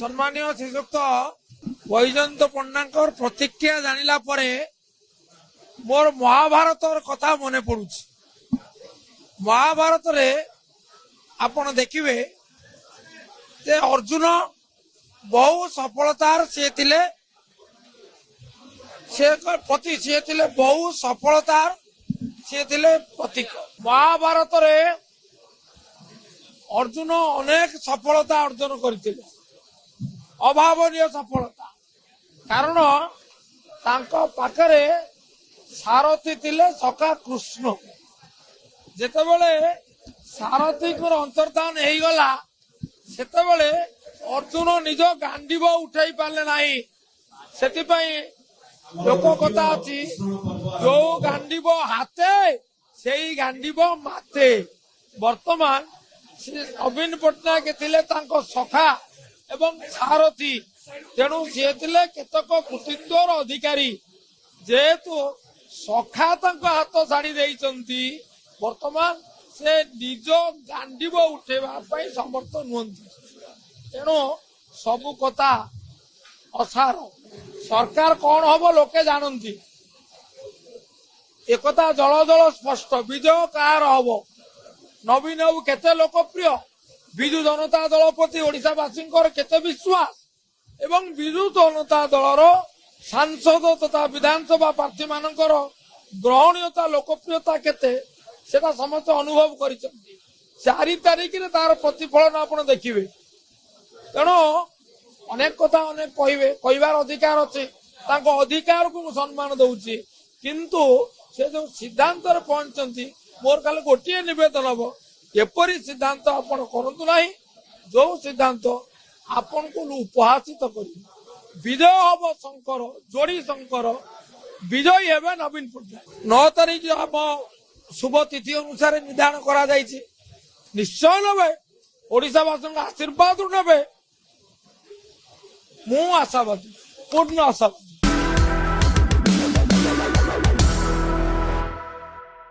सम्मानीय श्रीजुक्त वैजयंत पंडा प्रतिक्रिया जानिला परे मोर महाभारत कथा मने पड़ुछि। महाभारत रे आपण देखिबे जे अर्जुन बहु सफलतार से थिले बहु सफलतार से थिले प्रतीक। महाभारत रे अर्जुन अनेक सफलता अर्जन करथिले, अभावनीय सफलता। कारण तांको पाखरे सारथी थिले सखा कृष्ण। जेतेबेले सारथी को अंतर्धान हो गला सेतेबेले अर्जुन निज गांडीब उठाई पारले नाही। सेतिपई लोक कथा अछि, जो गांडीब हाथे सेई गांडीब माथे। वर्तमान नवीन पट्टनायक थिले तांको सखा एवं सारथी, तेणु सी थिले केतक कृतित्वर अधिकारी। जेहेतु सखा तांको हाथ छाड़ी देइचंती, वर्तमान से निज गांडीब उठेबा पई समर्थ नुहंती। तेणु सबु कथा असार। सरकार कौन हम लोके जानती, एक जल जल स्पष्ट। विजय कार हम, नवीन बाबू केते लोकप्रिय, विजु जनता दल प्रति ओडिशावासी केते विश्वास एवं विजु जनता दलर सांसद तथा विधानसभा प्रार्थी मानकर ग्रहणीयता लोकप्रियता केते सेटा समस्त अनुभव करिसेंती। 4 तारिख रे तार प्रतिफलन आपण देखिबे। तेणु अनेक कथा अनेक कहबार अधिकार अच्छे, तांको अधिकार को सम्मान दउची। किंतु से जो सिद्धांत पहुंचती, मोर खाली गोटे निवेदन हम, एपरी सिद्धांत आपण करंतु नाही जो सिद्धांत आपण को उपहासित कर। विजय हम शंकर, जोड़ी शंकर, विजयी हेबे नवीन पट्टनायक। 9 तारिख हम शुभ तिथि अनुसार निर्धारण करा जायछि। निश्चय नेबे, ओडिशावासी आशीर्वाद नेबे। मु आशावादी, पूर्ण आशावादी।